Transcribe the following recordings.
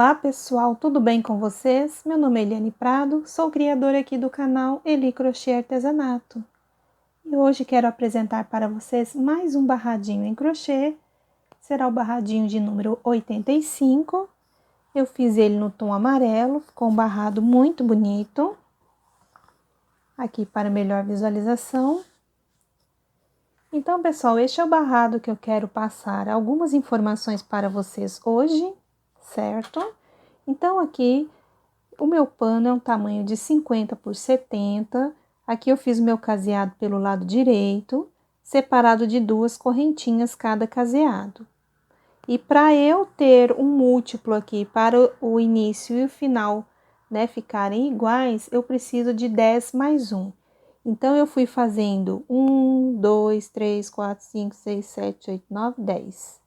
Olá pessoal, tudo bem com vocês? Meu nome é Eliane Prado, sou criadora aqui do canal Eli Crochê Artesanato. E hoje quero apresentar para vocês mais um barradinho em crochê. Será o barradinho de número 85. Eu fiz ele no tom amarelo, ficou um barrado muito bonito. Aqui para melhor visualização. Então pessoal, este é o barrado que eu quero passar algumas informações para vocês hoje, certo? Então aqui o meu pano é um tamanho de 50 por 70. Aqui eu fiz o meu caseado pelo lado direito, separado de duas correntinhas cada caseado. E para eu ter um múltiplo aqui para o início e o final, né, ficarem iguais, eu preciso de 10 mais 1. Então, eu fui fazendo 1, 2, 3, 4, 5, 6, 7, 8, 9, 10.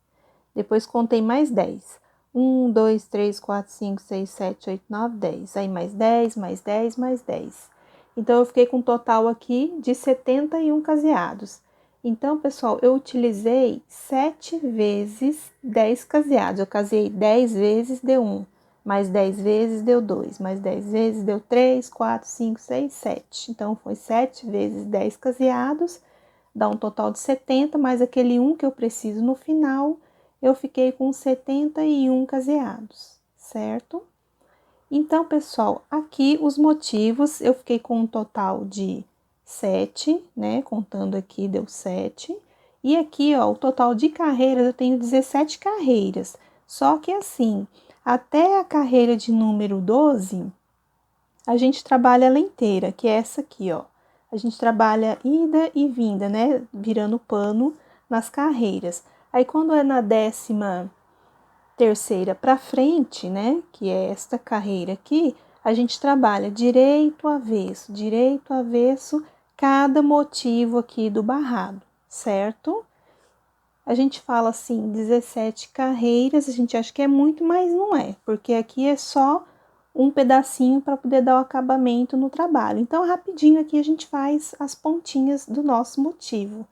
Depois contei mais 10. 1, 2, 3, 4, 5, 6, 7, 8, 9, 10. Aí mais 10, mais 10, mais 10. Então, eu fiquei com um total aqui de 71 caseados. Então, pessoal, eu utilizei 7 vezes 10 caseados. Eu casei 10 vezes, deu 1. Mais 10 vezes, deu 2. Mais 10 vezes, deu 3, 4, 5, 6, 7. Então, foi 7 vezes 10 caseados. Dá um total de 70, mais aquele 1 que eu preciso no final, eu fiquei com 71 caseados, certo? Então, pessoal, aqui os motivos, eu fiquei com um total de 7, né? Contando aqui, deu 7. E aqui, ó, o total de carreiras, eu tenho 17 carreiras. Só que assim, até a carreira de número 12, a gente trabalha ela inteira, que é essa aqui, ó. A gente trabalha ida e vinda, né? Virando pano nas carreiras. Aí, quando é na 13ª para frente, né? Que é esta carreira aqui, a gente trabalha direito, avesso, cada motivo aqui do barrado, certo? A gente fala assim, 17 carreiras, a gente acha que é muito, mas não é, porque aqui é só um pedacinho para poder dar o acabamento no trabalho. Então, rapidinho aqui a gente faz as pontinhas do nosso motivo.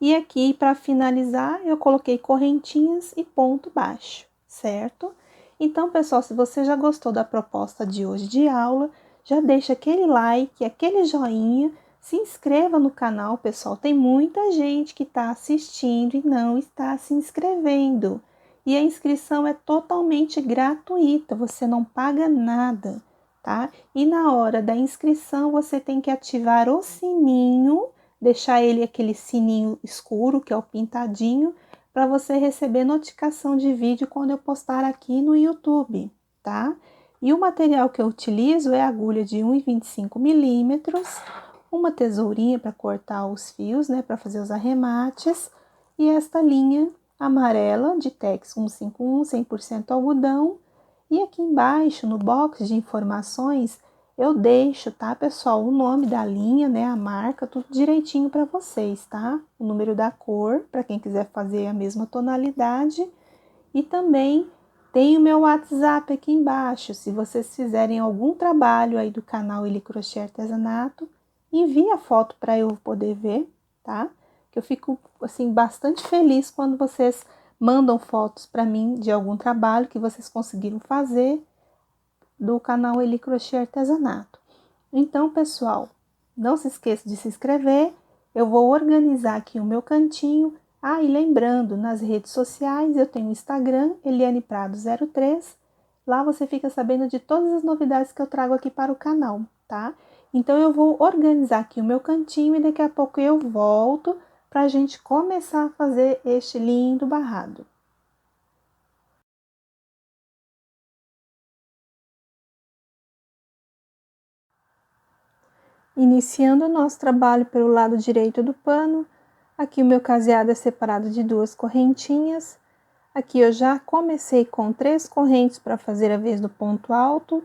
E aqui, para finalizar, eu coloquei correntinhas e ponto baixo, certo? Então, pessoal, se você já gostou da proposta de hoje de aula, já deixa aquele like, aquele joinha, se inscreva no canal, pessoal. Tem muita gente que está assistindo e não está se inscrevendo. E a inscrição é totalmente gratuita, você não paga nada, tá? E na hora da inscrição, você tem que ativar o sininho, deixar ele aquele sininho escuro, que é o pintadinho, para você receber notificação de vídeo quando eu postar aqui no YouTube, tá? E o material que eu utilizo é agulha de 1,25 milímetros, uma tesourinha para cortar os fios, né, para fazer os arremates, e esta linha amarela de Tex 151, 100% algodão. E aqui embaixo, no box de informações, eu deixo, tá, pessoal, o nome da linha, né, a marca, tudo direitinho para vocês, tá? O número da cor, para quem quiser fazer a mesma tonalidade. E também tem o meu WhatsApp aqui embaixo. Se vocês fizerem algum trabalho aí do canal Eli Crochê Artesanato, envie a foto para eu poder ver, tá? Que eu fico, assim, bastante feliz quando vocês mandam fotos para mim de algum trabalho que vocês conseguiram fazer do canal Eli Crochê Artesanato. Então, pessoal, não se esqueça de se inscrever. Eu vou organizar aqui o meu cantinho. Ah, e lembrando, nas redes sociais eu tenho o Instagram, Eliane Prado 03. Lá você fica sabendo de todas as novidades que eu trago aqui para o canal, tá? Então, eu vou organizar aqui o meu cantinho e daqui a pouco eu volto para a gente começar a fazer este lindo barrado. Iniciando o nosso trabalho pelo lado direito do pano, aqui o meu caseado é separado de duas correntinhas. Aqui eu já comecei com 3 correntes para fazer a vez do ponto alto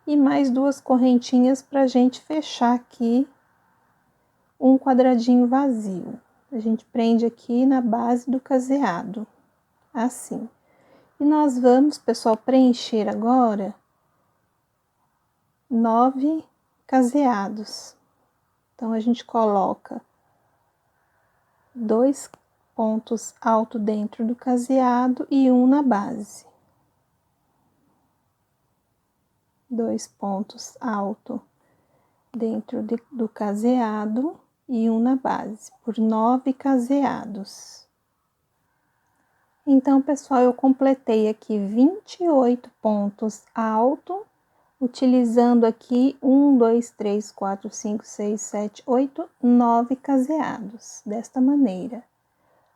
e mais 2 correntinhas para a gente fechar aqui um quadradinho vazio. A gente prende aqui na base do caseado, assim. E nós vamos, pessoal, preencher agora 9 caseados. Então, a gente coloca 2 pontos altos dentro do caseado e um na base. 2 pontos alto dentro do caseado e um na base, por 9 caseados. Então, pessoal, eu completei aqui 28 pontos alto, utilizando aqui 1, 2, 3, 4, 5, 6, 7, 8, 9 caseados, desta maneira.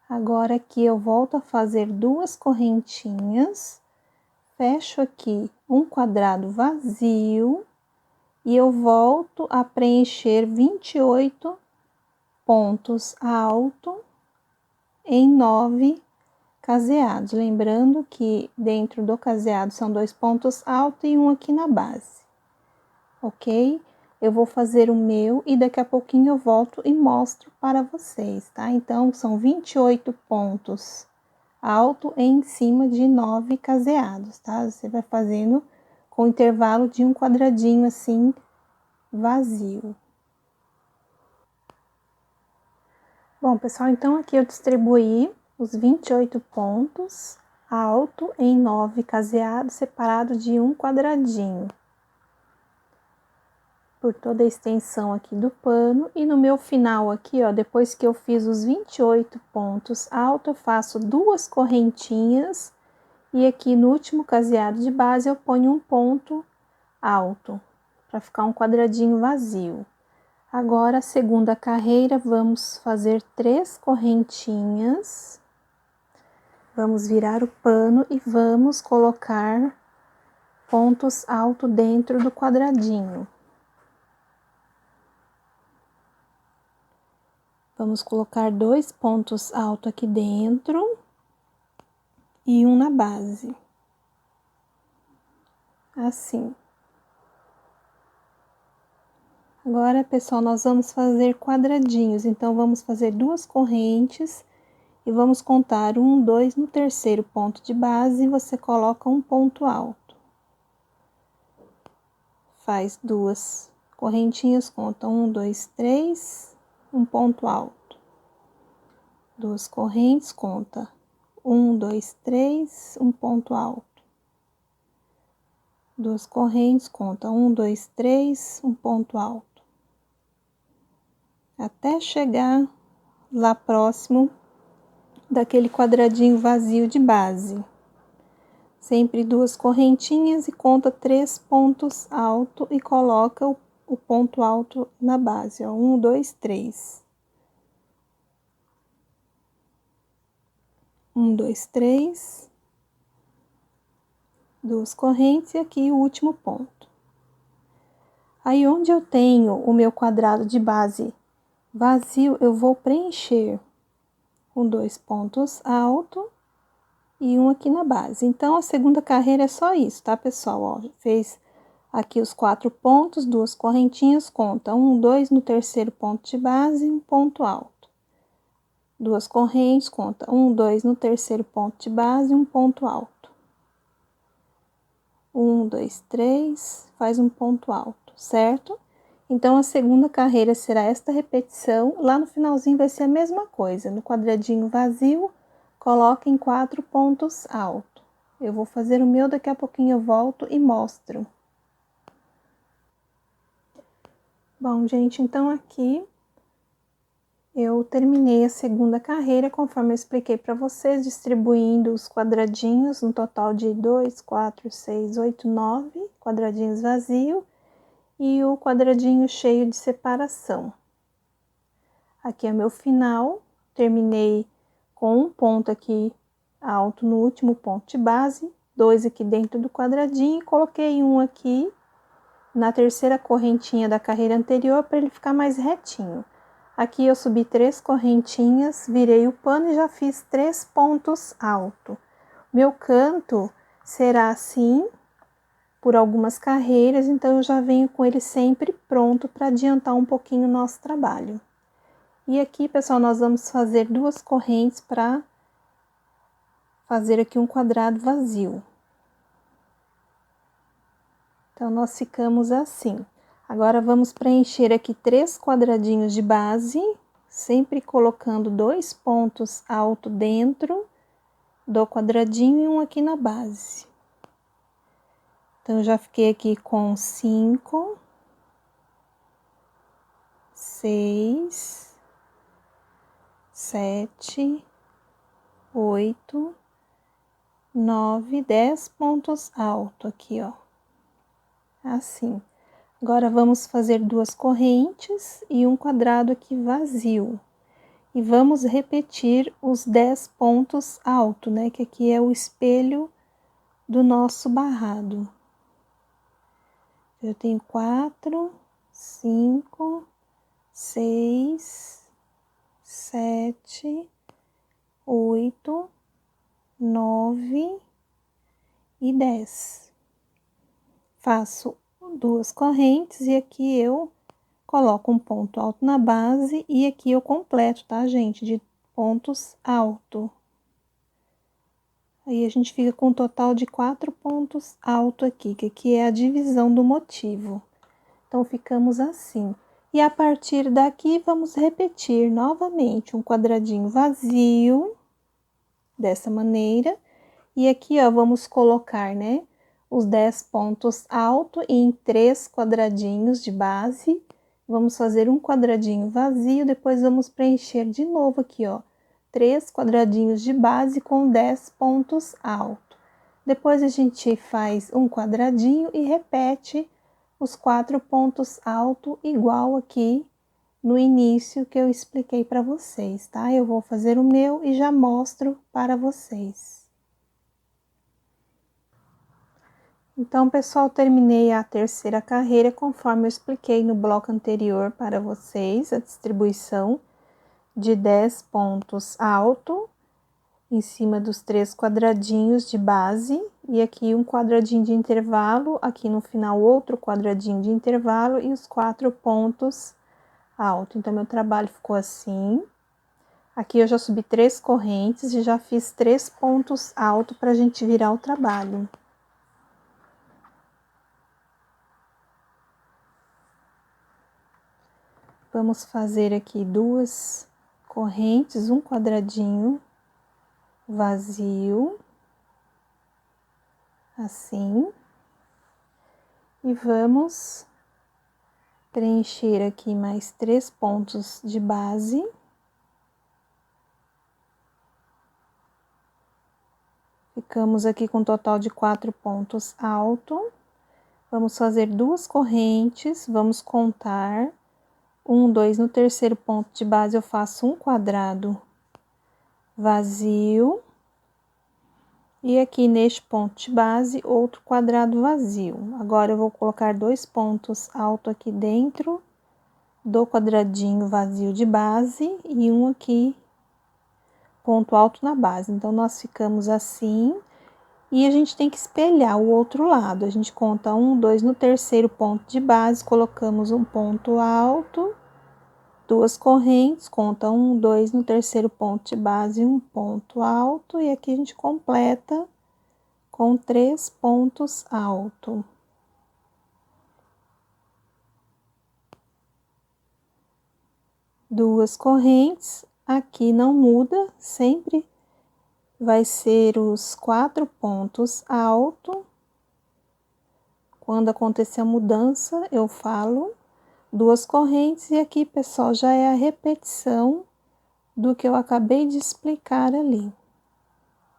Agora aqui eu volto a fazer 2 correntinhas, fecho aqui um quadrado vazio e eu volto a preencher 28 pontos alto em 9 caseados. Lembrando que dentro do caseado são 2 pontos altos e um aqui na base, ok? Eu vou fazer o meu e daqui a pouquinho eu volto e mostro para vocês, tá? Então, são 28 pontos alto em cima de 9 caseados, tá? Você vai fazendo com intervalo de um quadradinho assim, vazio. Bom, pessoal, então aqui eu distribuí os 28 pontos alto em 9 caseados, separado de um quadradinho, por toda a extensão aqui do pano. E no meu final aqui, ó, depois que eu fiz os 28 pontos alto, eu faço 2 correntinhas e aqui no último caseado de base eu ponho um ponto alto, para ficar um quadradinho vazio. Agora, a segunda carreira, vamos fazer 3 correntinhas, vamos virar o pano e vamos colocar pontos altos dentro do quadradinho. Vamos colocar 2 pontos altos aqui dentro e um na base, assim. Agora, pessoal, nós vamos fazer quadradinhos, então vamos fazer 2 correntes e vamos contar 1, 2, no terceiro ponto de base você coloca um ponto alto. Faz 2 correntinhas, conta 1, 2, 3, um ponto alto. 2 correntes, conta 1, 2, 3, um ponto alto. 2 correntes, conta 1, 2, 3, um ponto alto. Até chegar lá próximo daquele quadradinho vazio de base. Sempre 2 correntinhas e conta 3 pontos altos e coloca o ponto alto na base, ó, 1, 2, 3. 1, 2, 3. 2 correntes e aqui o último ponto. Aí, onde eu tenho o meu quadrado de base vazio, eu vou preencher com 2 pontos altos e um aqui na base. Então, a segunda carreira é só isso, tá, pessoal? Ó, fez aqui os 4 pontos, 2 correntinhas, conta 1, 2 no terceiro ponto de base, um ponto alto. 2 correntes, conta 1, 2 no terceiro ponto de base, um ponto alto. 1, 2, 3, faz um ponto alto, certo? Então, a segunda carreira será esta repetição. Lá no finalzinho vai ser a mesma coisa. No quadradinho vazio, coloquem 4 pontos altos. Eu vou fazer o meu, daqui a pouquinho eu volto e mostro. Bom, gente, então aqui eu terminei a segunda carreira, conforme eu expliquei para vocês, distribuindo os quadradinhos, um total de 2, 4, 6, 8, 9 quadradinhos vazios e o quadradinho cheio de separação. Aqui é meu final, terminei com um ponto aqui alto no último ponto de base, 2 aqui dentro do quadradinho, coloquei um aqui na terceira correntinha da carreira anterior para ele ficar mais retinho. Aqui eu subi 3 correntinhas, virei o pano e já fiz 3 pontos altos. Meu canto será assim por algumas carreiras, então eu já venho com ele sempre pronto para adiantar um pouquinho o nosso trabalho. E aqui, pessoal, nós vamos fazer 2 correntes para fazer aqui um quadrado vazio. Então, nós ficamos assim. Agora, vamos preencher aqui 3 quadradinhos de base, sempre colocando 2 pontos altos dentro do quadradinho e um aqui na base. Então, eu já fiquei aqui com 5, 6, 7, 8, 9, 10 pontos altos aqui, ó. Assim. Agora, vamos fazer 2 correntes e um quadrado aqui vazio. E vamos repetir os 10 pontos altos, né? Que aqui é o espelho do nosso barrado. Eu tenho 4, 5, 6, 7, 8, 9 e 10. Faço 2 correntes e aqui eu coloco um ponto alto na base e aqui eu completo, tá, gente? De pontos altos. Aí, a gente fica com um total de 4 pontos altos aqui, que aqui é a divisão do motivo. Então, ficamos assim. E a partir daqui, vamos repetir novamente um quadradinho vazio, dessa maneira. E aqui, ó, vamos colocar, né, os 10 pontos altos em 3 quadradinhos de base. Vamos fazer um quadradinho vazio, depois vamos preencher de novo aqui, ó, 3 quadradinhos de base com 10 pontos altos. Depois, a gente faz um quadradinho e repete os 4 pontos altos, igual aqui no início que eu expliquei para vocês, tá? Eu vou fazer o meu e já mostro para vocês. Então, pessoal, terminei a terceira carreira, conforme eu expliquei no bloco anterior para vocês, a distribuição de 10 pontos alto em cima dos 3 quadradinhos de base, e aqui um quadradinho de intervalo, aqui no final outro quadradinho de intervalo e os 4 pontos alto. Então, meu trabalho ficou assim. Aqui eu já subi 3 correntes e já fiz 3 pontos altos para a gente virar o trabalho. Vamos fazer aqui 2 correntes, um quadradinho vazio, assim. E vamos preencher aqui mais 3 pontos de base. Ficamos aqui com um total de 4 pontos altos. Vamos fazer 2 correntes, vamos contar 1, 2, no terceiro ponto de base eu faço um quadrado vazio. E aqui neste ponto de base, outro quadrado vazio. Agora, eu vou colocar 2 pontos altos aqui dentro do quadradinho vazio de base e um aqui, ponto alto na base. Então, nós ficamos assim. E a gente tem que espelhar o outro lado. A gente conta 1, 2, no terceiro ponto de base, colocamos um ponto alto, 2 correntes, conta 1, 2, no terceiro ponto de base, um ponto alto, e aqui a gente completa com 3 pontos altos. Duas correntes, aqui não muda, sempre vai ser os 4 pontos altos. Quando acontecer a mudança, eu falo 2 correntes, e aqui, pessoal, já é a repetição do que eu acabei de explicar ali.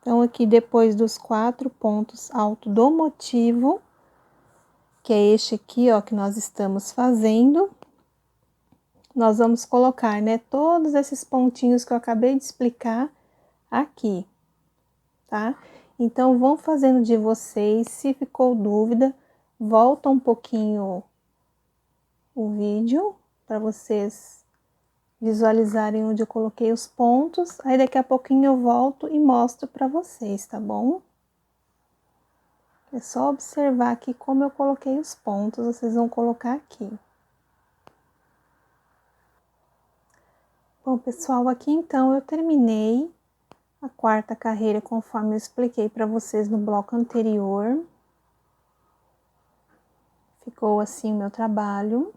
Então, aqui depois dos 4 pontos altos do motivo, que é este aqui, ó, que nós estamos fazendo, nós vamos colocar, né, todos esses pontinhos que eu acabei de explicar aqui, tá? Então, vão fazendo de vocês, se ficou dúvida, volta um pouquinho o vídeo para vocês visualizarem onde eu coloquei os pontos. Aí, daqui a pouquinho eu volto e mostro para vocês, tá bom? É só observar aqui como eu coloquei os pontos, vocês vão colocar aqui. Bom, pessoal, aqui então eu terminei a quarta carreira conforme eu expliquei para vocês no bloco anterior. Ficou assim o meu trabalho.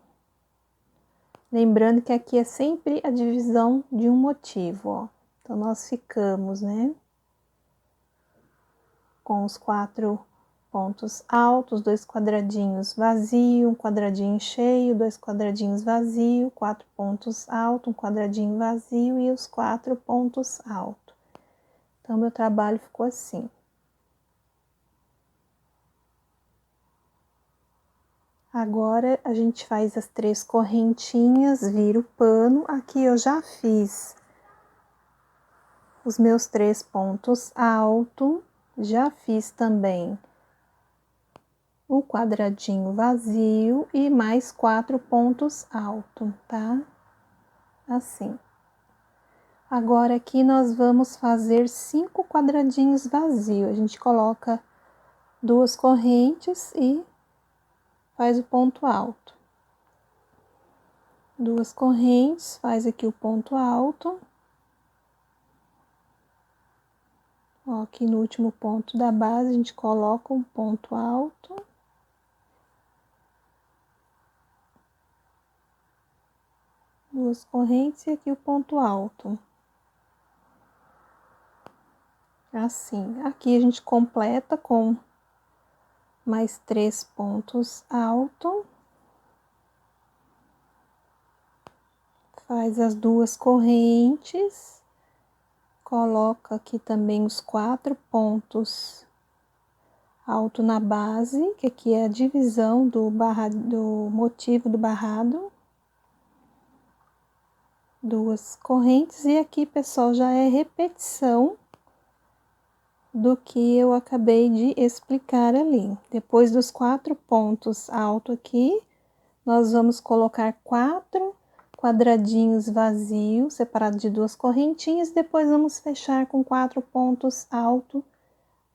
Lembrando que aqui é sempre a divisão de um motivo, ó. Então, nós ficamos, né, com os 4 pontos altos, 2 quadradinhos vazio, um quadradinho cheio, 2 quadradinhos vazio, 4 pontos altos, um quadradinho vazio e os 4 pontos altos. Então, meu trabalho ficou assim. Agora, a gente faz as 3 correntinhas, vira o pano. Aqui eu já fiz os meus 3 pontos altos, já fiz também o quadradinho vazio e mais 4 pontos altos, tá? Assim. Agora, aqui nós vamos fazer 5 quadradinhos vazios. A gente coloca 2 correntes e faz o ponto alto. 2 correntes, faz aqui o ponto alto. Ó, aqui no último ponto da base, a gente coloca um ponto alto. Duas correntes e aqui o ponto alto. Assim, aqui a gente completa com mais 3 pontos altos. Faz as 2 correntes, coloca aqui também os 4 pontos altos na base, que aqui é a divisão do motivo do barrado. 2 correntes, e aqui, pessoal, já é repetição do que eu acabei de explicar ali. Depois dos 4 pontos altos aqui, nós vamos colocar 4 quadradinhos vazios, separados de 2 correntinhas, depois vamos fechar com 4 pontos altos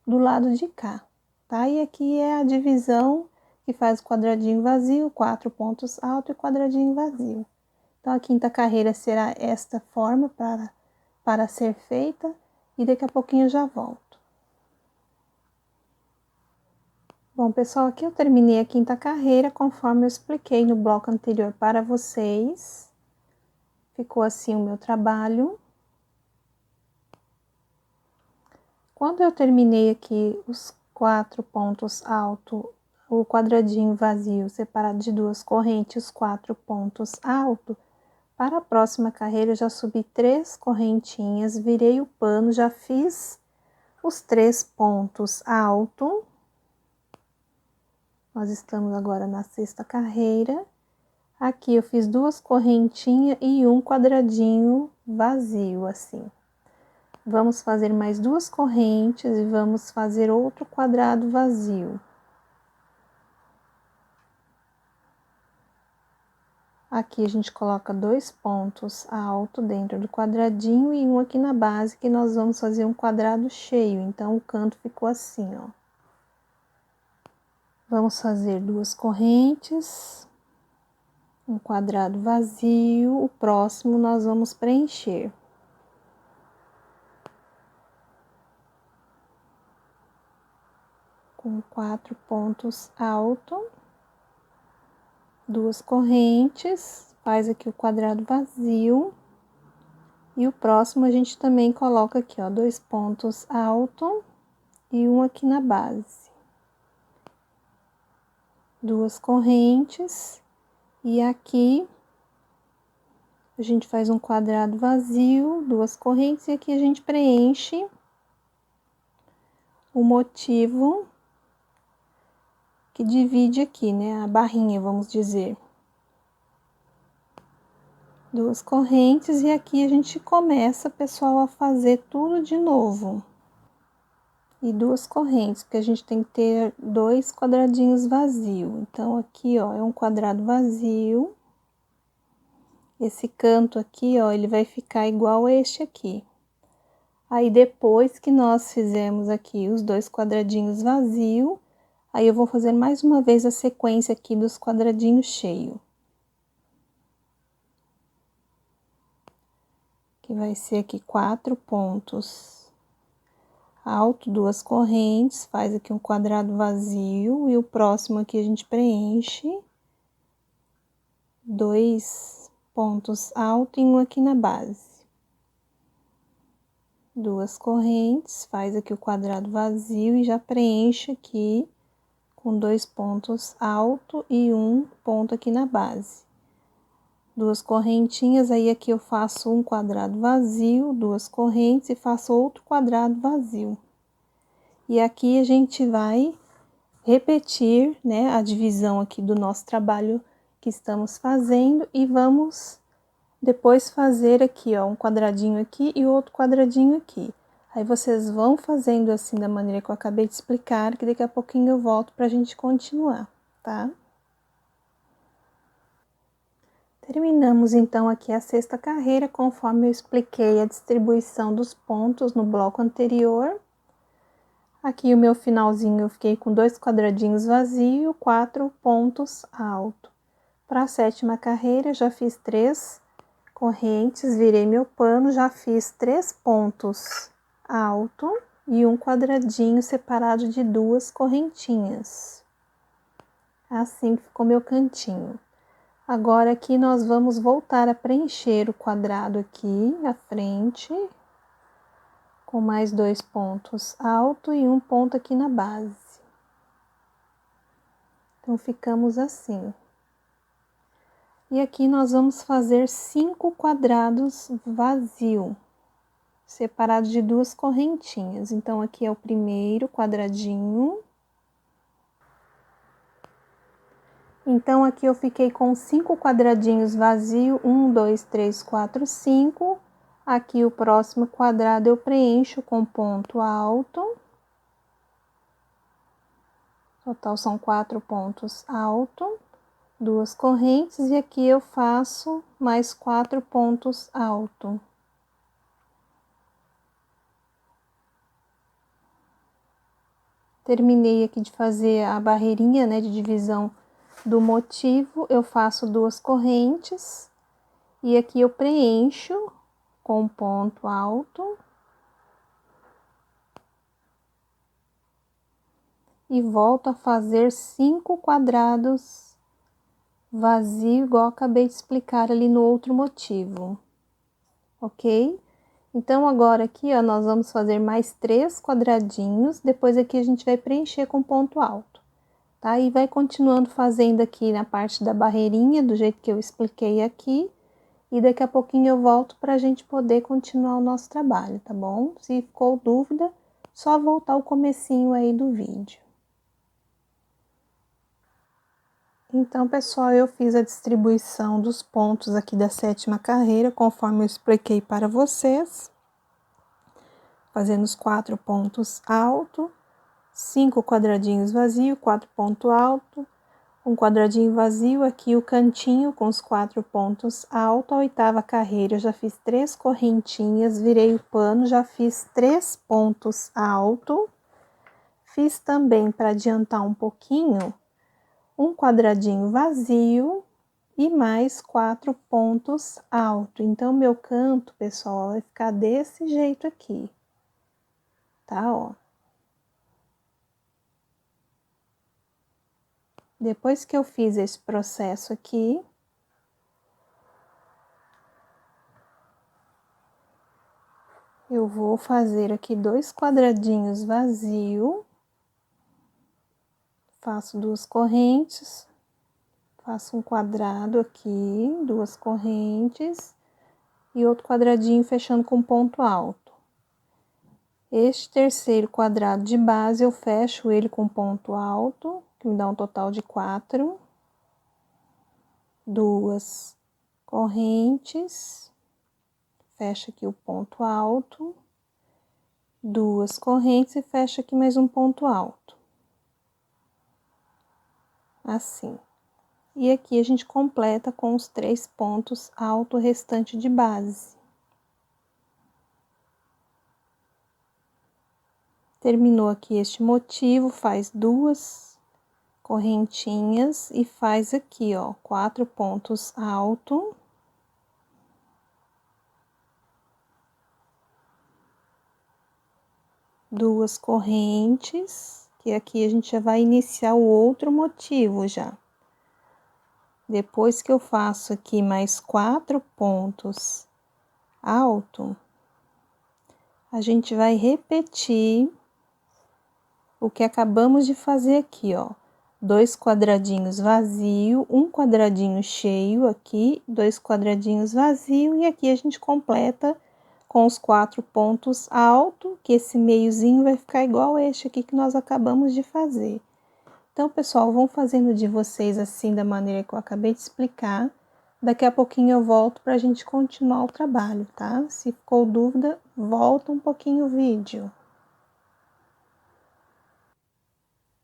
do lado de cá, tá? E aqui é a divisão que faz o quadradinho vazio, 4 pontos altos e quadradinho vazio. Então, a quinta carreira será esta forma para ser feita, e daqui a pouquinho eu já volto. Bom, pessoal, aqui eu terminei a quinta carreira, conforme eu expliquei no bloco anterior para vocês. Ficou assim o meu trabalho. Quando eu terminei aqui os 4 pontos altos, o quadradinho vazio separado de 2 correntes, os 4 pontos altos, para a próxima carreira eu já subi 3 correntinhas, virei o pano, já fiz os 3 pontos altos. Nós estamos agora na sexta carreira. Aqui eu fiz 2 correntinhas e um quadradinho vazio, assim. Vamos fazer mais 2 correntes e vamos fazer outro quadrado vazio. Aqui a gente coloca 2 pontos altos dentro do quadradinho e um aqui na base, que nós vamos fazer um quadrado cheio. Então, o canto ficou assim, ó. Vamos fazer 2 correntes, um quadrado vazio, o próximo nós vamos preencher. Com 4 pontos altos, 2 correntes, faz aqui o quadrado vazio. E o próximo a gente também coloca aqui, ó, 2 pontos altos e um aqui na base. 2 correntes, e aqui a gente faz um quadrado vazio, 2 correntes, e aqui a gente preenche o motivo que divide aqui, né, a barrinha, vamos dizer. 2 correntes, e aqui a gente começa, pessoal, a fazer tudo de novo. E 2 correntes, porque a gente tem que ter 2 quadradinhos vazios. Então, aqui, ó, é um quadrado vazio. Esse canto aqui, ó, ele vai ficar igual a este aqui. Aí, depois que nós fizemos aqui os 2 quadradinhos vazios, aí eu vou fazer mais uma vez a sequência aqui dos quadradinhos cheios. Que vai ser aqui 4 pontos alto, 2 correntes, faz aqui um quadrado vazio, e o próximo aqui a gente preenche 2 pontos altos e um aqui na base. 2 correntes, faz aqui o quadrado vazio e já preenche aqui com 2 pontos alto e um ponto aqui na base. 2 correntinhas, aí aqui eu faço um quadrado vazio, 2 correntes e faço outro quadrado vazio. E aqui a gente vai repetir, né, a divisão aqui do nosso trabalho que estamos fazendo e vamos depois fazer aqui, ó, um quadradinho aqui e outro quadradinho aqui. Aí vocês vão fazendo assim da maneira que eu acabei de explicar, que daqui a pouquinho eu volto pra gente continuar, tá? Terminamos então aqui a 6ª carreira, conforme eu expliquei a distribuição dos pontos no bloco anterior. Aqui o meu finalzinho eu fiquei com 2 quadradinhos vazios, 4 pontos altos. Para a 7ª carreira, já fiz 3 correntes, virei meu pano, já fiz 3 pontos alto e um quadradinho separado de 2 correntinhas. Assim ficou meu cantinho. Agora aqui nós vamos voltar a preencher o quadrado aqui à frente, com mais 2 pontos alto e um ponto aqui na base. Então ficamos assim. E aqui nós vamos fazer 5 quadrados vazios, separados de 2 correntinhas. Então, aqui é o primeiro quadradinho. Então, aqui eu fiquei com 5 quadradinhos vazios, 1, 2, 3, 4, 5. Aqui o próximo quadrado eu preencho com ponto alto. Total são 4 pontos altos, 2 correntes, e aqui eu faço mais 4 pontos altos. Terminei aqui de fazer a barreirinha, né, de divisão do motivo, eu faço 2 correntes, e aqui eu preencho com ponto alto. E volto a fazer 5 quadrados vazio, igual eu acabei de explicar ali no outro motivo, ok? Então, agora aqui, ó, nós vamos fazer mais 3 quadradinhos, depois aqui a gente vai preencher com ponto alto, tá? E vai continuando fazendo aqui na parte da barreirinha, do jeito que eu expliquei aqui, e daqui a pouquinho eu volto pra gente poder continuar o nosso trabalho, tá bom? Se ficou dúvida, só voltar o comecinho aí do vídeo. Então, pessoal, eu fiz a distribuição dos pontos aqui da 7ª carreira, conforme eu expliquei para vocês. Fazendo os 4 pontos altos, 5 quadradinhos vazios, 4 pontos altos, um quadradinho vazio, aqui o cantinho com os 4 pontos altos. A 8ª carreira, eu já fiz 3 correntinhas, virei o pano, já fiz 3 pontos altos. Fiz também, para adiantar um pouquinho, um quadradinho vazio e mais 4 pontos altos. Então, meu canto, pessoal, vai ficar desse jeito aqui, tá? Ó. Depois que eu fiz esse processo aqui, eu vou fazer aqui 2 quadradinhos vazios, faço 2 correntes, faço um quadrado aqui, 2 correntes, e outro quadradinho fechando com ponto alto. Este terceiro quadrado de base, eu fecho ele com ponto alto, que me dá um total de 4. 2 correntes, fecha aqui o ponto alto, 2 correntes e fecha aqui mais um ponto alto. Assim. E aqui a gente completa com os 3 pontos altos restantes de base. Terminou aqui este motivo, faz 2 correntinhas e faz aqui, ó, 4 pontos altos. Duas correntes, que aqui a gente já vai iniciar o outro motivo já. Depois que eu faço aqui mais 4 pontos alto, a gente vai repetir o que acabamos de fazer aqui, ó. 2 quadradinhos vazio, um quadradinho cheio aqui, 2 quadradinhos vazio, e aqui a gente completa com os 4 pontos altos, que esse meiozinho vai ficar igual este aqui que nós acabamos de fazer. Então, pessoal, vão fazendo de vocês assim, da maneira que eu acabei de explicar. Daqui a pouquinho eu volto para a gente continuar o trabalho, tá? Se ficou dúvida, volta um pouquinho o vídeo.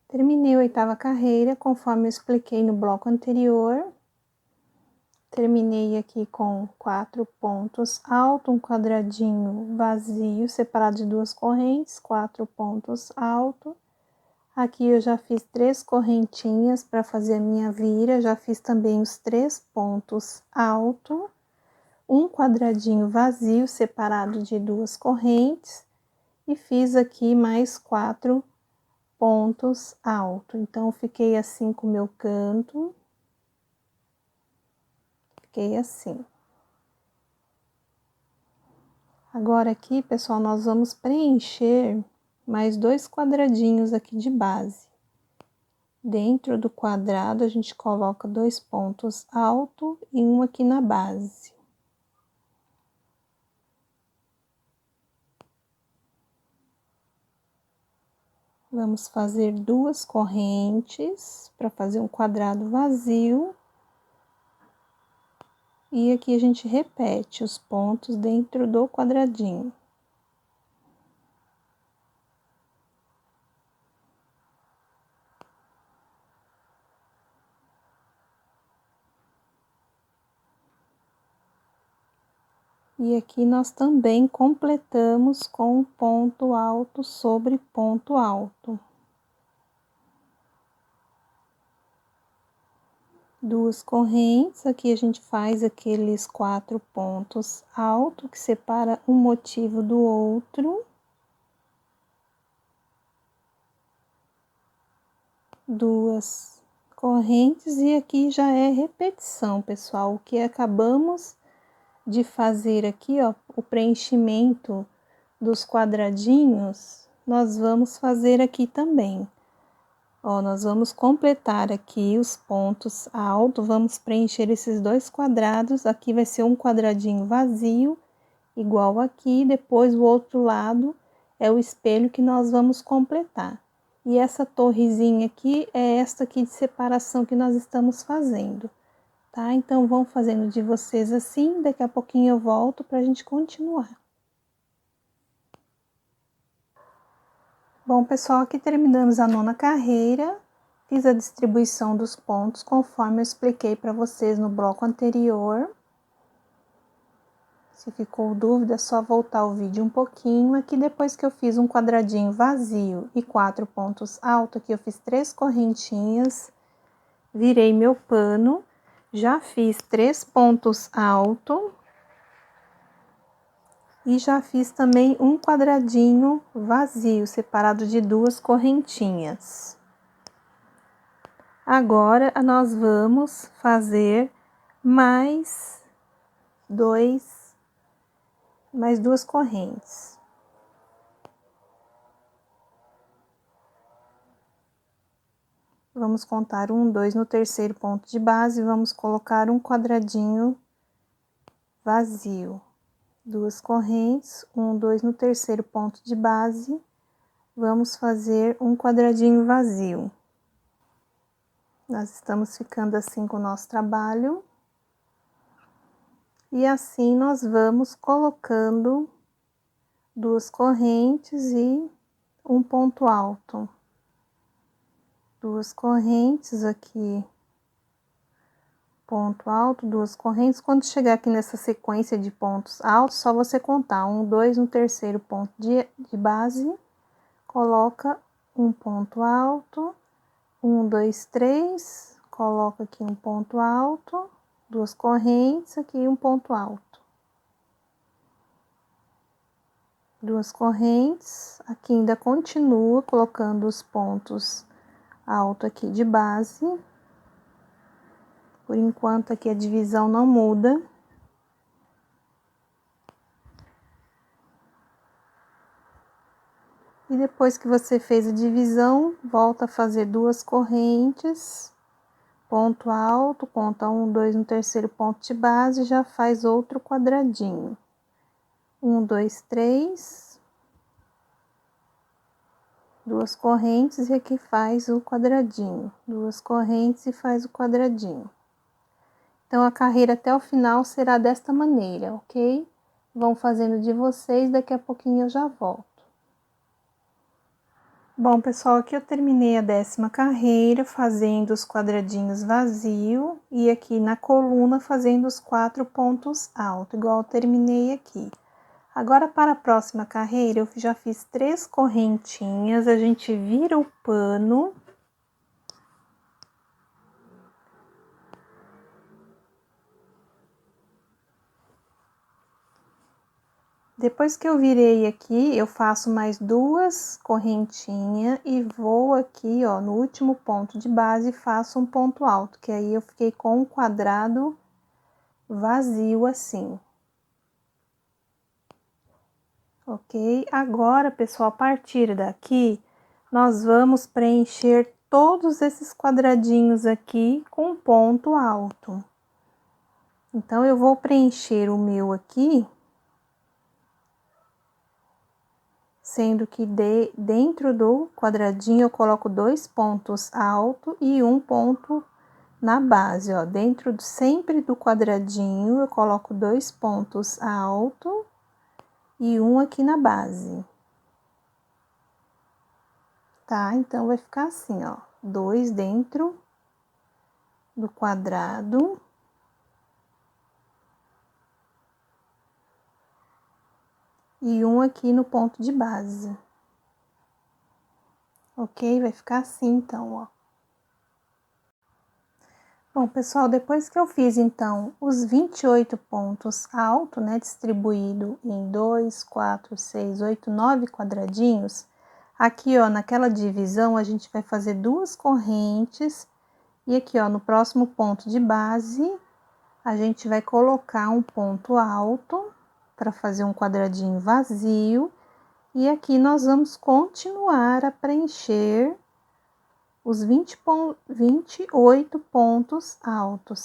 Terminei a 8ª carreira, conforme eu expliquei no bloco anterior. Terminei aqui com 4 pontos altos, um quadradinho vazio, separado de 2 correntes, 4 pontos altos. Aqui eu já fiz 3 correntinhas para fazer a minha vira, já fiz também os 3 pontos altos, um quadradinho vazio, separado de 2 correntes, e fiz aqui mais 4 pontos altos. Então, fiquei assim com o meu canto, fiquei assim. Agora aqui, pessoal, nós vamos preencher mais 2 quadradinhos aqui de base. Dentro do quadrado, a gente coloca 2 pontos altos e um aqui na base. Vamos fazer 2 correntes para fazer um quadrado vazio. E aqui a gente repete os pontos dentro do quadradinho. E aqui nós também completamos com ponto alto sobre ponto alto. 2 correntes, aqui a gente faz aqueles 4 pontos altos que separa um motivo do outro. 2 correntes, e aqui já é repetição, pessoal, o que acabamos de fazer aqui, ó, o preenchimento dos quadradinhos, nós vamos fazer aqui também. Ó, nós vamos completar aqui os pontos altos, vamos preencher esses 2 quadrados, aqui vai ser um quadradinho vazio, igual aqui, depois o outro lado é o espelho que nós vamos completar. E essa torrezinha aqui é esta aqui de separação que nós estamos fazendo, tá? Então, vão fazendo de vocês assim, daqui a pouquinho eu volto pra gente continuar. Bom, pessoal, aqui terminamos a 9ª carreira, fiz a distribuição dos pontos conforme eu expliquei para vocês no bloco anterior. Se ficou dúvida, é só voltar o vídeo um pouquinho. Aqui, depois que eu fiz um quadradinho vazio e 4 pontos altos, aqui eu fiz 3 correntinhas, virei meu pano, já fiz 3 pontos altos. E já fiz também um quadradinho vazio, separado de 2 correntinhas. Agora, nós vamos fazer mais 2 correntes. Vamos contar 1, 2 no terceiro ponto de base, vamos colocar um quadradinho vazio. 2 correntes, 1, 2 no terceiro ponto de base, vamos fazer um quadradinho vazio. Nós estamos ficando assim com o nosso trabalho. E assim nós vamos colocando 2 correntes e um ponto alto. 2 correntes aqui, ponto alto, 2 correntes. Quando chegar aqui nessa sequência de pontos altos, só você contar 1, 2 no terceiro ponto de base, coloca um ponto alto, 1, 2, 3, coloca aqui um ponto alto, 2 correntes, aqui um ponto alto. 2 correntes, aqui ainda continua colocando os pontos altos aqui de base. Por enquanto, aqui a divisão não muda. E depois que você fez a divisão, volta a fazer 2 correntes, ponto alto, conta 1, 2 no terceiro ponto de base, já faz outro quadradinho. 1, 2, 3, 2 correntes e aqui faz o quadradinho. 2 correntes e faz o quadradinho. Então, a carreira até o final será desta maneira, ok? Vão fazendo de vocês, daqui a pouquinho eu já volto. Bom, pessoal, aqui eu terminei a 10ª carreira fazendo os quadradinhos vazios e aqui na coluna fazendo os 4 pontos altos, igual eu terminei aqui. Agora, para a próxima carreira, eu já fiz 3 correntinhas, a gente vira o pano. Depois que eu virei aqui, eu faço mais 2 correntinhas e vou aqui, ó, no último ponto de base e faço um ponto alto, que aí eu fiquei com um quadrado vazio assim. Ok? Agora, pessoal, a partir daqui, nós vamos preencher todos esses quadradinhos aqui com ponto alto. Então, eu vou preencher o meu aqui, sendo que dentro do quadradinho eu coloco 2 pontos altos e um ponto na base, ó. Sempre do quadradinho eu coloco 2 pontos altos e um aqui na base. Tá? Então, vai ficar assim, ó, 2 dentro do quadrado. E um aqui no ponto de base. Ok? Vai ficar assim, então, ó. Bom, pessoal, depois que eu fiz, então, os 28 pontos altos, né, distribuído em 2, 4, 6, 8, 9 quadradinhos, aqui, ó, naquela divisão, a gente vai fazer 2 correntes, e aqui, ó, no próximo ponto de base, a gente vai colocar um ponto alto, para fazer um quadradinho vazio, e aqui nós vamos continuar a preencher os 28 pontos altos,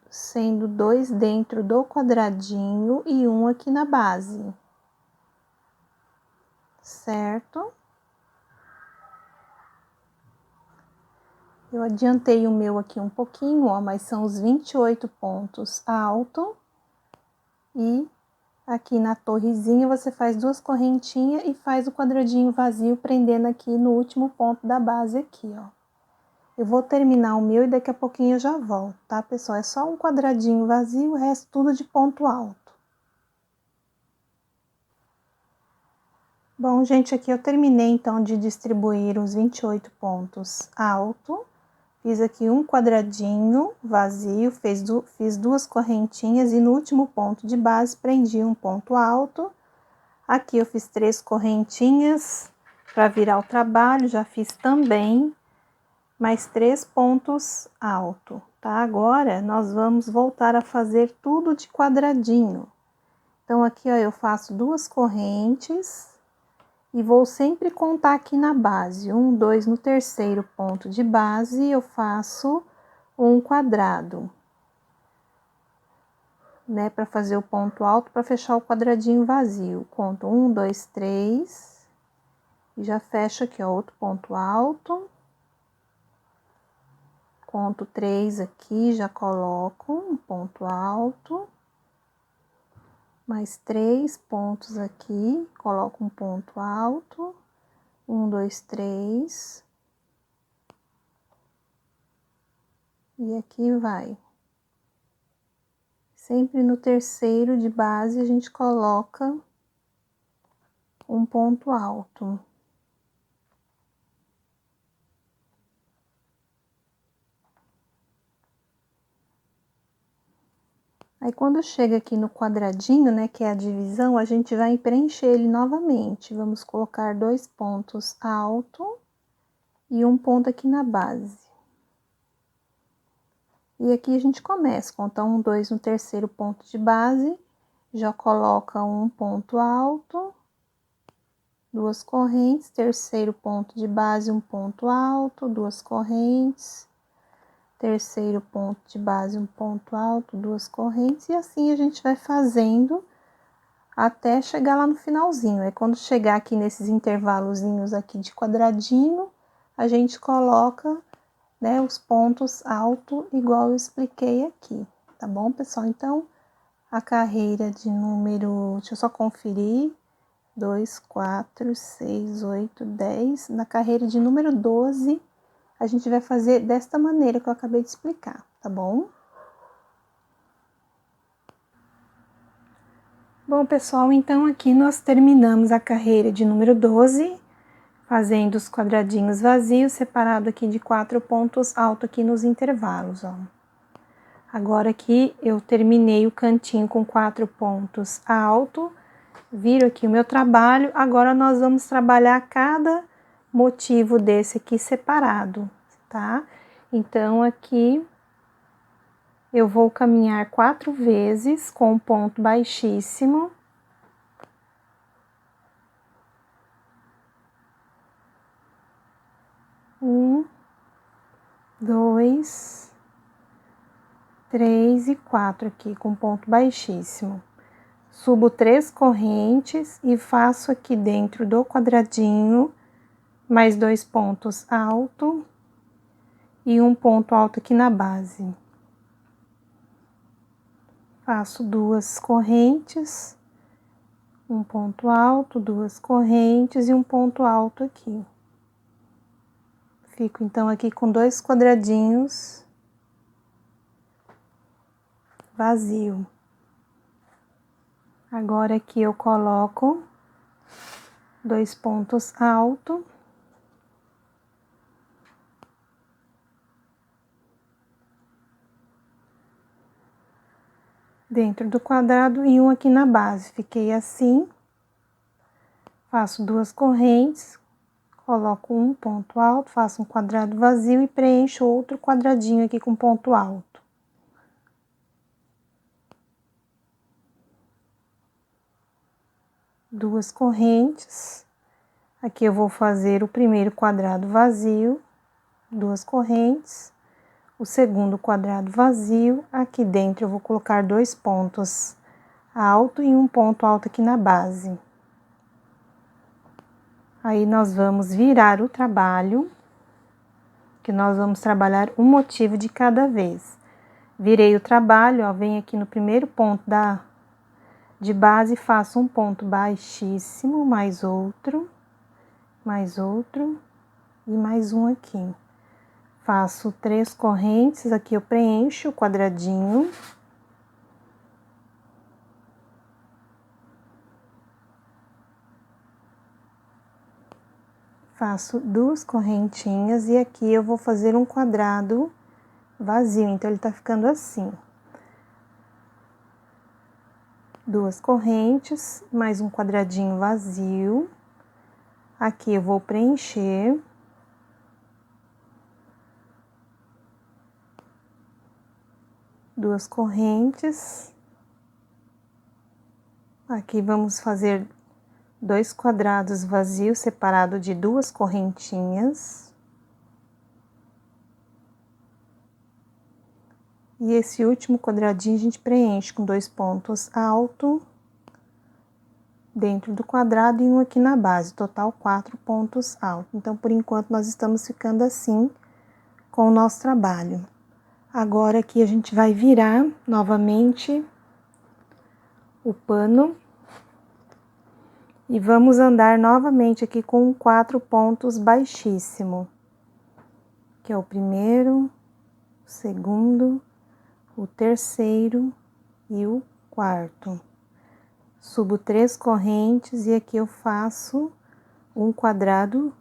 sendo 2 dentro do quadradinho e um aqui na base, certo? Eu adiantei o meu aqui um pouquinho, ó, mas são os 28 pontos altos e aqui na torrezinha você faz 2 correntinhas e faz o quadradinho vazio prendendo aqui no último ponto da base aqui, ó. Eu vou terminar o meu e daqui a pouquinho eu já volto, tá, pessoal? É só um quadradinho vazio, o resto tudo de ponto alto. Bom, gente, aqui eu terminei, então, de distribuir os 28 pontos alto. Fiz aqui um quadradinho vazio, fiz 2 correntinhas e no último ponto de base prendi um ponto alto. Aqui eu fiz 3 correntinhas para virar o trabalho, já fiz também mais 3 pontos altos, tá? Agora, nós vamos voltar a fazer tudo de quadradinho. Então, aqui, ó, eu faço 2 correntes e vou sempre contar aqui na base. 1, 2, no terceiro ponto de base, eu faço um quadrado, né? Para fazer o ponto alto, para fechar o quadradinho vazio. Conto 1, 2, 3, e já fecho aqui, ó, outro ponto alto. Conto 3 aqui, já coloco um ponto alto. Mais 3 pontos aqui, coloco um ponto alto. 1, 2, 3. E aqui vai. Sempre no terceiro de base, a gente coloca um ponto alto. Aí, quando chega aqui no quadradinho, né, que é a divisão, a gente vai preencher ele novamente. Vamos colocar 2 pontos alto e um ponto aqui na base. E aqui a gente começa, conta 1, 2 no terceiro ponto de base, já coloca um ponto alto. duas correntes, terceiro ponto de base, um ponto alto, duas correntes, terceiro ponto de base, um ponto alto, duas correntes, e assim a gente vai fazendo até chegar lá no finalzinho. Aí quando chegar aqui nesses intervalozinhos aqui de quadradinho, a gente coloca, né, os pontos altos, igual eu expliquei aqui, tá bom, pessoal? Então, a carreira de número, deixa eu só conferir, 2, 4, 6, 8, 10. Na carreira de número 12, a gente vai fazer desta maneira que eu acabei de explicar, tá bom? Bom, pessoal, então aqui nós terminamos a carreira de número 12, fazendo os quadradinhos vazios, separado aqui de 4 pontos altos aqui nos intervalos, ó. Agora aqui eu terminei o cantinho com 4 pontos altos, viro aqui o meu trabalho. Agora nós vamos trabalhar cada motivo desse aqui separado, tá? Então, aqui eu vou caminhar 4 vezes com um ponto baixíssimo. Um, 2, 3 e 4 aqui com ponto baixíssimo. Subo 3 correntes e faço aqui dentro do quadradinho mais 2 pontos altos e um ponto alto aqui na base. Faço 2 correntes, um ponto alto, 2 correntes e um ponto alto aqui. Fico então aqui com 2 quadradinhos vazio. Agora aqui eu coloco 2 pontos altos. Dentro do quadrado e um aqui na base. Fiquei assim. Faço 2 correntes, coloco um ponto alto, faço um quadrado vazio e preencho outro quadradinho aqui com ponto alto. Duas correntes. Aqui eu vou fazer o primeiro quadrado vazio, 2 correntes. O segundo quadrado vazio, aqui dentro eu vou colocar 2 pontos alto e um ponto alto aqui na base. Aí nós vamos virar o trabalho, que nós vamos trabalhar um motivo de cada vez. Virei o trabalho, ó, venho aqui no primeiro ponto de base, faço um ponto baixíssimo, mais outro e mais um aqui. Faço 3 correntes, aqui eu preencho o quadradinho. Faço 2 correntinhas e aqui eu vou fazer um quadrado vazio, então ele tá ficando assim. 2 correntes, mais um quadradinho vazio. Aqui eu vou preencher. Duas correntes. Aqui vamos fazer 2 quadrados vazios separado de 2 correntinhas. E esse último quadradinho a gente preenche com 2 pontos altos dentro do quadrado e um aqui na base, total 4 pontos altos. Então, por enquanto, nós estamos ficando assim com o nosso trabalho. Agora aqui a gente vai virar novamente o pano e vamos andar novamente aqui com 4 pontos baixíssimo, que é o primeiro, o segundo, o terceiro e o quarto. Subo 3 correntes e aqui eu faço um quadrado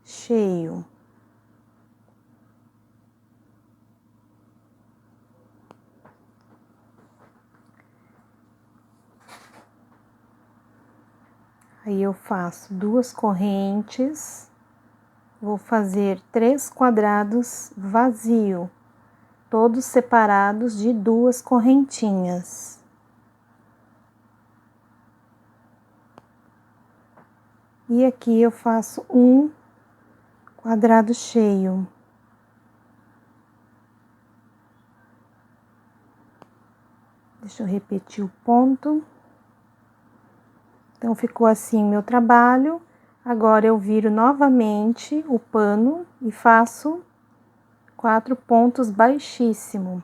cheio. Aí eu faço 2 correntes, vou fazer 3 quadrados vazio, todos separados de 2 correntinhas. E aqui eu faço um quadrado cheio. Deixa eu repetir o ponto. Então, ficou assim meu trabalho. Agora, eu viro novamente o pano e faço 4 pontos baixíssimo.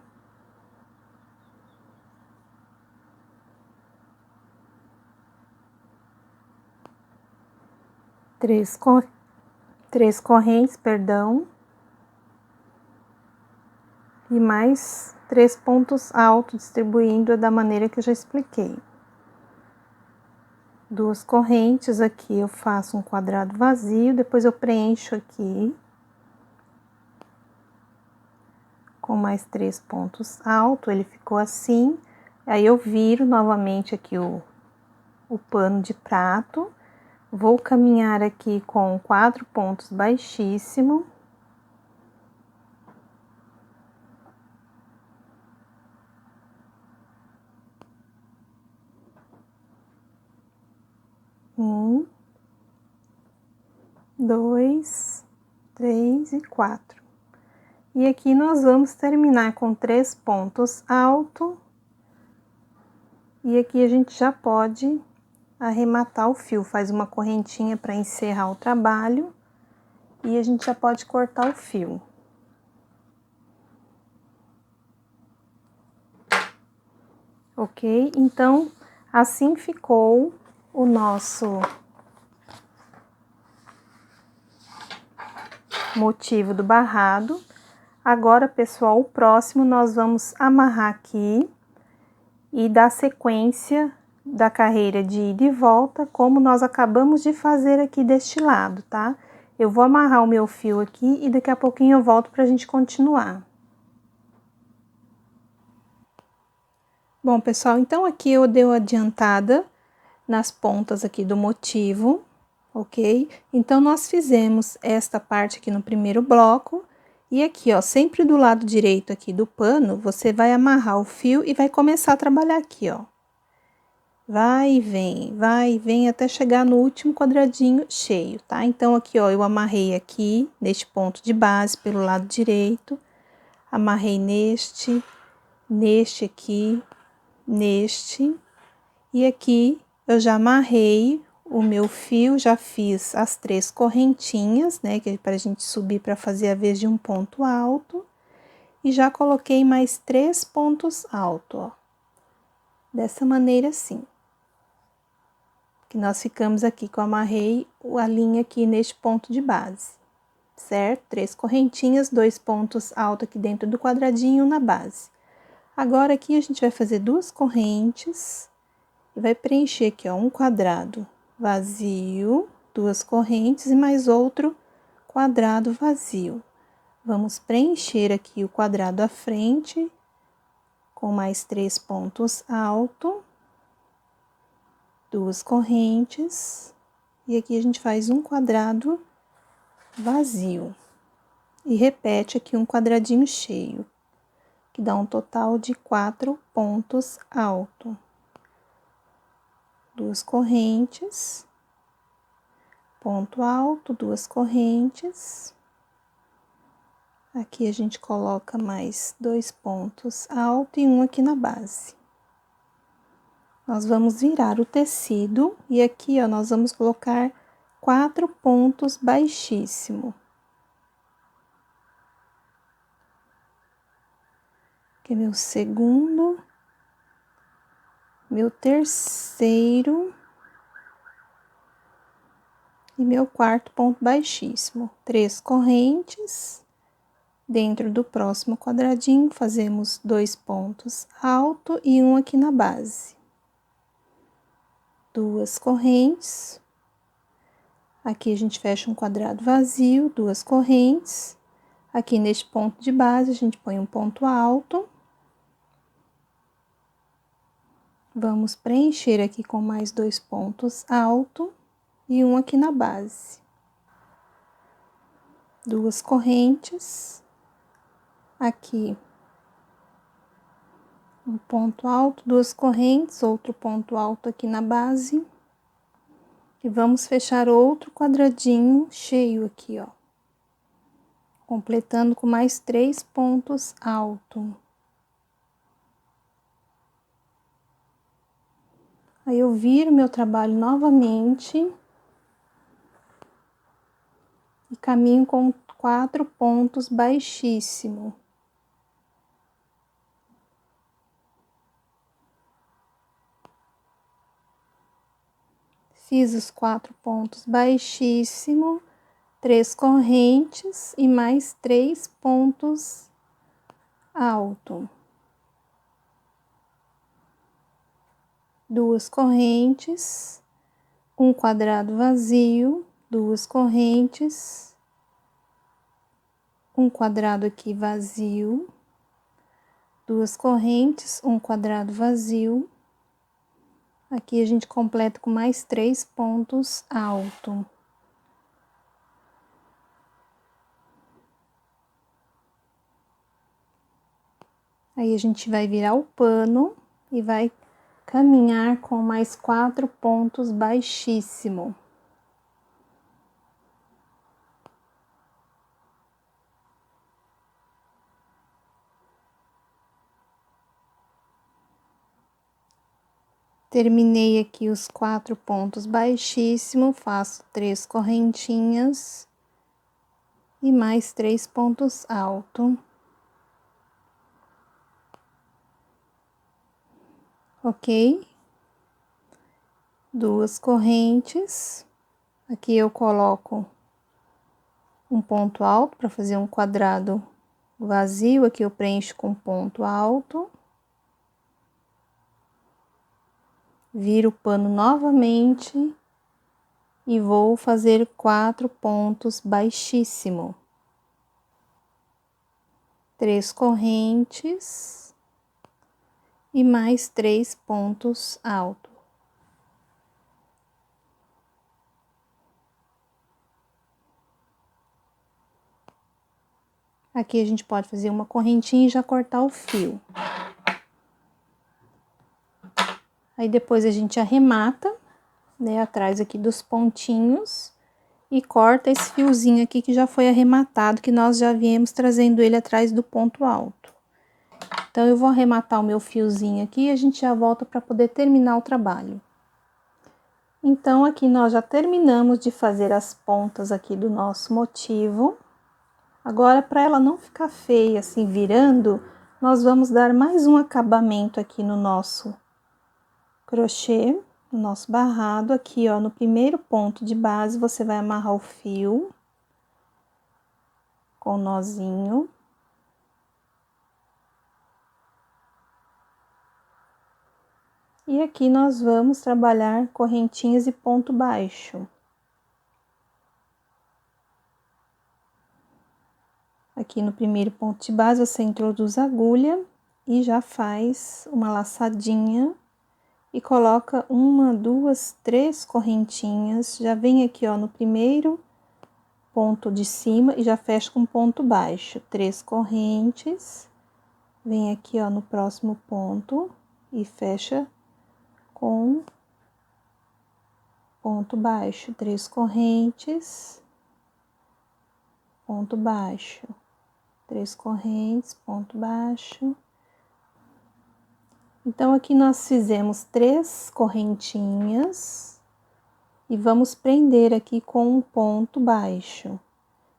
Três correntes, perdão. E mais 3 pontos altos, distribuindo da maneira que eu já expliquei. 2 correntes aqui, eu faço um quadrado vazio, depois eu preencho aqui com mais 3 pontos altos, ele ficou assim. Aí eu viro novamente aqui o pano de prato, vou caminhar aqui com 4 pontos baixíssimo. Um, 2, 3 e 4. E aqui nós vamos terminar com 3 pontos altos. E aqui a gente já pode arrematar o fio, faz uma correntinha para encerrar o trabalho. E a gente já pode cortar o fio. Ok? Então, assim ficou o nosso motivo do barrado. Agora, pessoal, o próximo nós vamos amarrar aqui e dar sequência da carreira de ida e volta, como nós acabamos de fazer aqui deste lado, tá? Eu vou amarrar o meu fio aqui e daqui a pouquinho eu volto pra gente continuar. Bom, pessoal, então aqui eu dei uma adiantada nas pontas aqui do motivo, ok? Então, nós fizemos esta parte aqui no primeiro bloco, e aqui, ó, sempre do lado direito aqui do pano, você vai amarrar o fio e vai começar a trabalhar aqui, ó. Vai e vem até chegar no último quadradinho cheio, tá? Então, aqui, ó, eu amarrei aqui, neste ponto de base, pelo lado direito, amarrei neste aqui, neste, e aqui eu já amarrei o meu fio, já fiz as 3 correntinhas, né, que é pra gente subir para fazer a vez de um ponto alto, e já coloquei mais 3 pontos altos, ó. Dessa maneira assim. Que nós ficamos aqui que eu amarrei a linha aqui neste ponto de base, certo? 3 correntinhas, 2 pontos altos aqui dentro do quadradinho na base. Agora, aqui a gente vai fazer 2 correntes e vai preencher aqui, ó, um quadrado vazio, 2 correntes e mais outro quadrado vazio. Vamos preencher aqui o quadrado à frente com mais 3 pontos altos, 2 correntes, e aqui a gente faz um quadrado vazio. E repete aqui um quadradinho cheio, que dá um total de 4 pontos altos. 2 correntes, ponto alto, 2 correntes. Aqui a gente coloca mais 2 pontos altos e um aqui na base. Nós vamos virar o tecido e aqui, ó, nós vamos colocar 4 pontos baixíssimo. Aqui é meu segundo, meu terceiro e meu quarto ponto baixíssimo. 3 correntes. Dentro do próximo quadradinho, fazemos 2 pontos altos e um aqui na base. 2 correntes. Aqui a gente fecha um quadrado vazio, 2 correntes. Aqui neste ponto de base, a gente põe um ponto alto. Vamos preencher aqui com mais 2 pontos altos e um aqui na base. 2 correntes. Aqui, um ponto alto, 2 correntes, outro ponto alto aqui na base. E vamos fechar outro quadradinho cheio aqui, ó. Completando com mais 3 pontos altos. Aí eu viro meu trabalho novamente. E caminho com 4 pontos baixíssimo. Fiz os 4 pontos baixíssimo, 3 correntes e mais 3 pontos alto. 2 correntes, um quadrado vazio, 2 correntes, um quadrado aqui vazio, 2 correntes, um quadrado vazio. Aqui a gente completa com mais 3 pontos alto. Aí a gente vai virar o pano e vai caminhar com mais 4 pontos baixíssimo. Terminei aqui os 4 pontos baixíssimo, faço 3 correntinhas e mais 3 pontos alto. Ok? 2 correntes. Aqui eu coloco um ponto alto para fazer um quadrado vazio, aqui eu preencho com ponto alto. Viro o pano novamente e vou fazer 4 pontos baixíssimo. 3 correntes e mais 3 pontos altos. Aqui a gente pode fazer uma correntinha e já cortar o fio. Aí depois a gente arremata, né, atrás aqui dos pontinhos e corta esse fiozinho aqui que já foi arrematado, que nós já viemos trazendo ele atrás do ponto alto. Então, eu vou arrematar o meu fiozinho aqui e a gente já volta para poder terminar o trabalho. Então, aqui nós já terminamos de fazer as pontas aqui do nosso motivo. Agora, para ela não ficar feia assim virando, nós vamos dar mais um acabamento aqui no nosso crochê, no nosso barrado. Aqui, ó, no primeiro ponto de base, você vai amarrar o fio com o nozinho. E aqui nós vamos trabalhar correntinhas e ponto baixo. Aqui no primeiro ponto de base, você introduz a agulha e já faz uma laçadinha e coloca 1, 2, 3 correntinhas. Já vem aqui, ó, no primeiro ponto de cima e já fecha com ponto baixo. 3 correntes, vem aqui, ó, no próximo ponto e fecha com ponto baixo. 3 correntes, ponto baixo. 3 correntes, ponto baixo. Então, aqui nós fizemos 3 correntinhas e vamos prender aqui com um ponto baixo.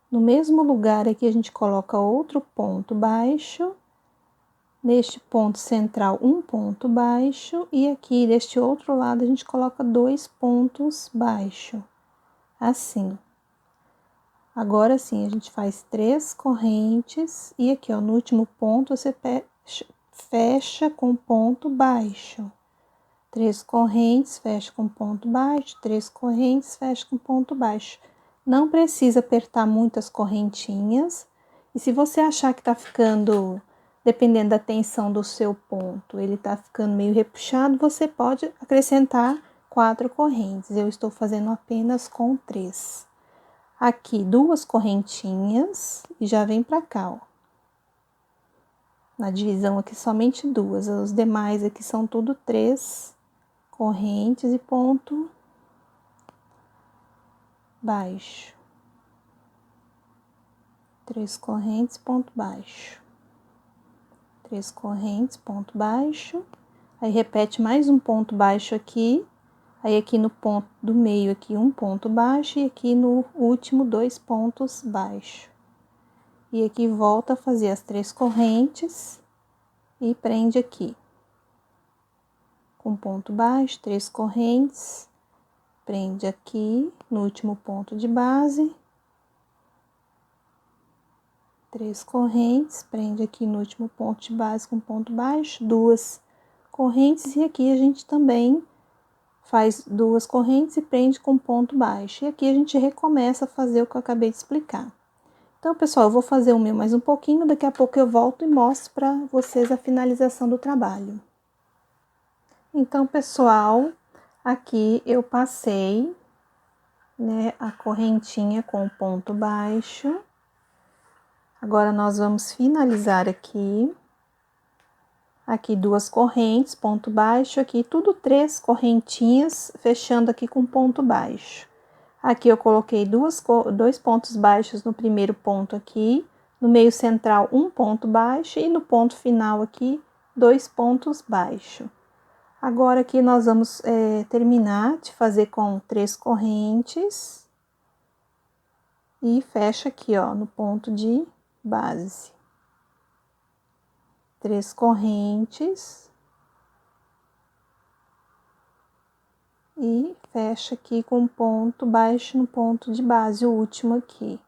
No mesmo lugar aqui, a gente coloca outro ponto baixo. Neste ponto central, um ponto baixo. E aqui, deste outro lado, a gente coloca 2 pontos baixos. Assim. Agora sim, a gente faz 3 correntes. E aqui, ó, no último ponto, você fecha com ponto baixo. 3 correntes, fecha com ponto baixo, 3 correntes, fecha com ponto baixo. Não precisa apertar muitas correntinhas. E se você achar que tá ficando, dependendo da tensão do seu ponto, ele tá ficando meio repuxado, você pode acrescentar 4 correntes. Eu estou fazendo apenas com 3. Aqui, 2 correntinhas e já vem pra cá, ó. Na divisão aqui, somente 2. Os demais aqui são tudo 3 correntes e ponto baixo, 3 correntes, ponto baixo, 3 correntes, ponto baixo, aí repete mais um ponto baixo aqui, aí aqui no ponto do meio aqui um ponto baixo e aqui no último 2 pontos baixos. E aqui volta a fazer as 3 correntes e prende aqui. Com ponto baixo, 3 correntes, prende aqui no último ponto de base. 3 correntes, prende aqui no último ponto de base com ponto baixo, 2 correntes e aqui a gente também faz 2 correntes e prende com ponto baixo. E aqui a gente recomeça a fazer o que eu acabei de explicar. Então, pessoal, eu vou fazer o meu mais um pouquinho, daqui a pouco eu volto e mostro para vocês a finalização do trabalho. Então, pessoal, aqui eu passei, né, a correntinha com ponto baixo. Agora, nós vamos finalizar aqui. Aqui 2 correntes, ponto baixo, aqui tudo 3 correntinhas, fechando aqui com ponto baixo. Aqui eu coloquei 2 pontos baixos no primeiro ponto aqui, no meio central 1 ponto baixo e no ponto final aqui 2 pontos baixos. Agora aqui nós vamos terminar de fazer com 3 correntes e fecha aqui, ó, no ponto de base. 3 correntes e fecha aqui com ponto baixo no ponto de base, o último aqui.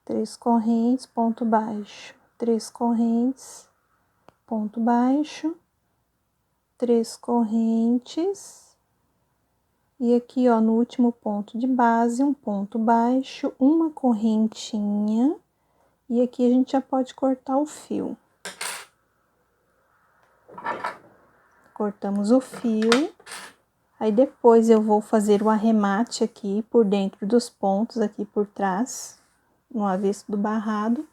3 correntes, ponto baixo, 3 correntes, ponto baixo, 3 correntes, e aqui, ó, no último ponto de base, um ponto baixo, uma correntinha, e aqui a gente já pode cortar o fio. Cortamos o fio, aí depois eu vou fazer o arremate aqui por dentro dos pontos, aqui por trás, no avesso do barrado.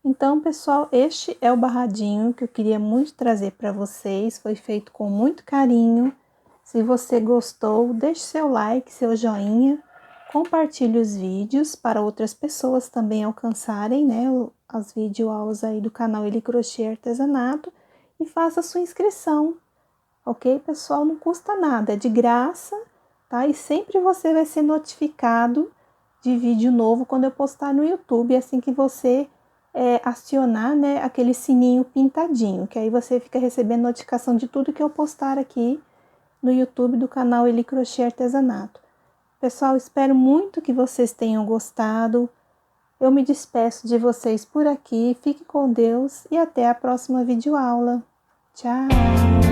Então, pessoal, este é o barradinho que eu queria muito trazer para vocês, foi feito com muito carinho. Se você gostou, deixe seu like, seu joinha, compartilhe os vídeos para outras pessoas também alcançarem, né, as videoaulas aí do canal Eli Crochê Artesanato e faça sua inscrição, ok, pessoal? Não custa nada, é de graça, tá? E sempre você vai ser notificado de vídeo novo quando eu postar no YouTube, assim que você acionar, né, aquele sininho pintadinho, que aí você fica recebendo notificação de tudo que eu postar aqui no YouTube do canal Eli Crochê Artesanato. Pessoal, espero muito que vocês tenham gostado. Eu me despeço de vocês por aqui. Fique com Deus e até a próxima videoaula. Tchau!